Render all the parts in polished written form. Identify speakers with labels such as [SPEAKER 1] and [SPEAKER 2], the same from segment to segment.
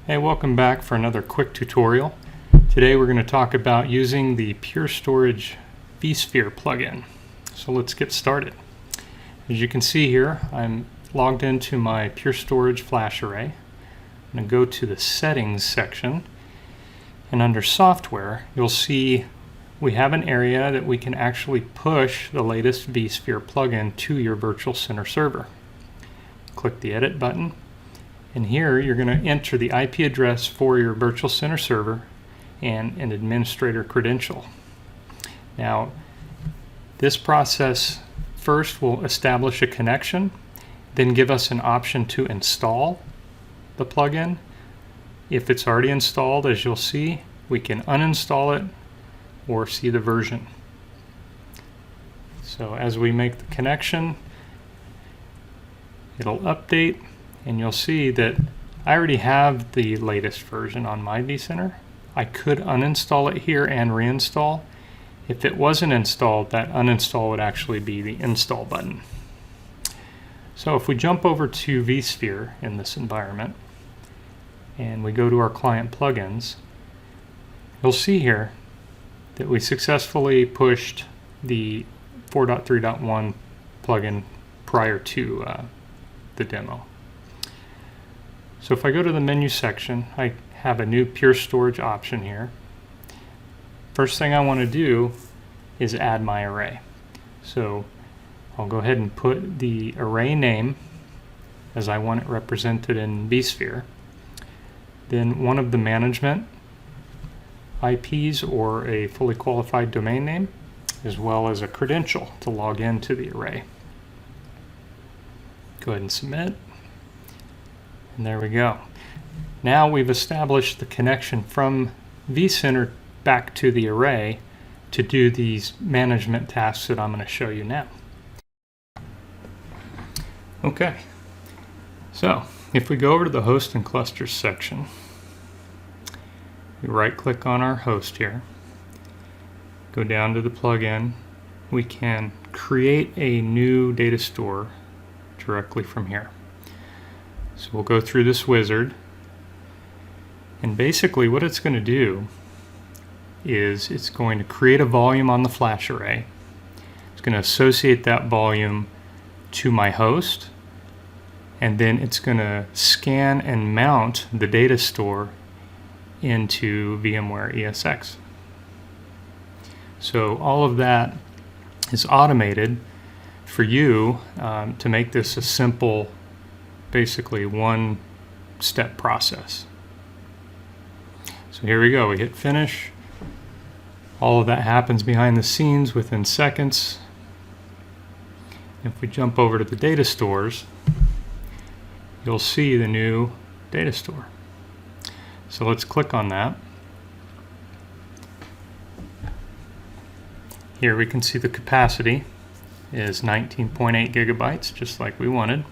[SPEAKER 1] Hey, welcome back for another quick tutorial. Today we're going to talk about using the Pure Storage vSphere plugin. So let's get started. As you can see here, I'm logged into my Pure Storage flash array. I'm going to go to the settings section, and under software you'll see we have an area that we can actually push the latest vSphere plugin to your virtual center server. Click the edit button, and here you're going to enter the IP address for your virtual center server and an administrator credential. Now, this process first will establish a connection, then give us an option to install the plugin. If it's already installed, as you'll see, we can uninstall it or see the version. So as we make the connection, it'll update, and you'll see that I already have the latest version on my vCenter. I could uninstall it here and reinstall. If it wasn't installed, that uninstall would actually be the install button. So if we jump over to vSphere in this environment and we go to our client plugins, you'll see here that we successfully pushed the 4.3.1 plugin prior to the demo. So if I go to the menu section, I have a new Pure Storage option here. First thing I want to do is add my array. So I'll go ahead and put the array name as I want it represented in vSphere. Then one of the management IPs or a fully qualified domain name, as well as a credential to log into the array. Go ahead and submit. And there we go. Now we've established the connection from vCenter back to the array to do these management tasks that I'm going to show you now. Okay, so if we go over to the host and clusters section, we right click on our host here, go down to the plugin, we can create a new data store directly from here. So we'll go through this wizard, and basically what it's going to do is it's going to create a volume on the flash array. It's going to associate that volume to my host, and then it's going to scan and mount the data store into VMware ESX. So all of that is automated for you to make this a simple, basically one-step process. So here we go, we hit finish. All of that happens behind the scenes within seconds. If we jump over to the data stores, you'll see the new data store. So let's click on that. Here we can see the capacity is 19.8 gigabytes, just like we wanted.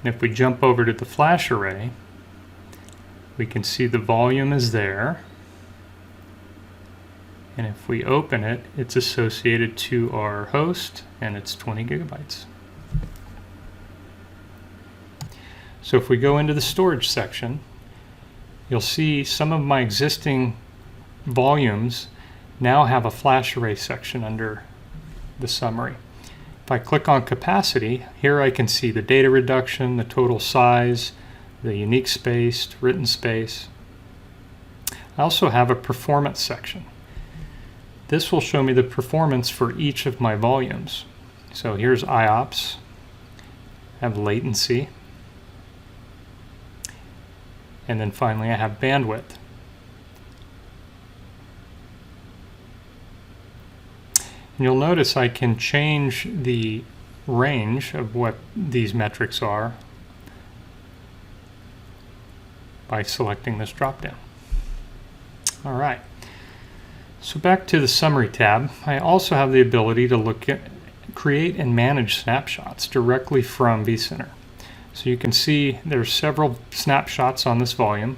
[SPEAKER 1] And if we jump over to the flash array, we can see the volume is there. And if we open it, it's associated to our host, and it's 20 gigabytes. So if we go into the storage section, you'll see some of my existing volumes now have a flash array section under the summary. If I click on capacity, here I can see the data reduction, the total size, the unique space, written space. I also have a performance section. This will show me the performance for each of my volumes. So here's IOPS, I have latency, and then finally I have bandwidth. And you'll notice I can change the range of what these metrics are by selecting this drop-down. All right, so back to the summary tab. I also have the ability to create and manage snapshots directly from vCenter. So you can see there's several snapshots on this volume.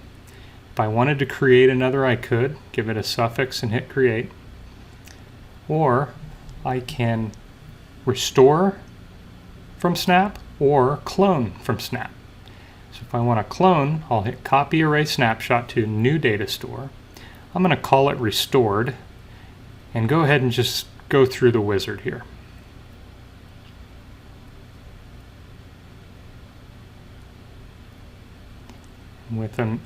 [SPEAKER 1] If I wanted to create another, I could give it a suffix and hit create, or I can restore from snap or clone from snap. So So if I want to clone, I'll hit copy array snapshot to new data store. I'm going to call it restored and go ahead and just go through the wizard here. Within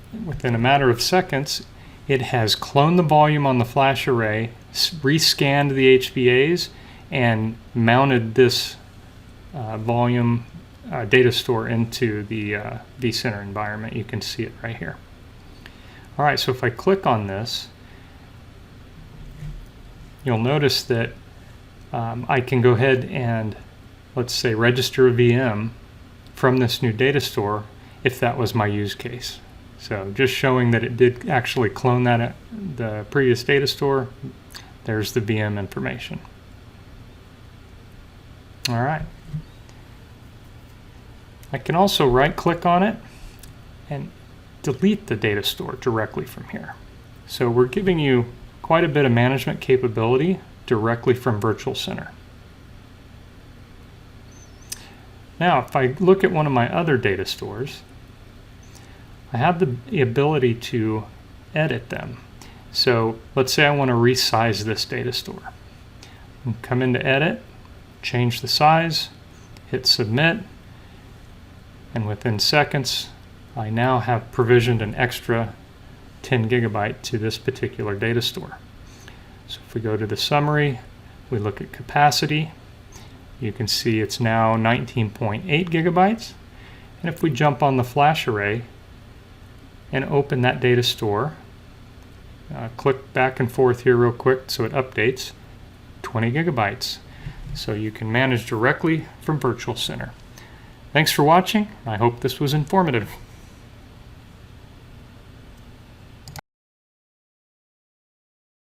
[SPEAKER 1] a matter of seconds, it has cloned the volume on the flash array, rescanned the HVAs, and mounted this volume data store into the vCenter environment. You can see it right here. All right, so if I click on this, you'll notice that I can go ahead and, let's say, register a VM from this new data store if that was my use case. So just showing that it did actually clone that the previous data store. There's the VM information. All right. I can also right-click on it and delete the data store directly from here. So we're giving you quite a bit of management capability directly from Virtual Center. Now, if I look at one of my other data stores, I have the ability to edit them. So let's say I want to resize this data store. Come into Edit, change the size, hit Submit, and within seconds, I now have provisioned an extra 10 gigabyte to this particular data store. So if we go to the summary, we look at capacity, you can see it's now 19.8 gigabytes. And if we jump on the flash array and open that data store, click back and forth here real quick so it updates, 20 gigabytes. So you can manage directly from Virtual Center. Thanks for watching. I hope this was informative.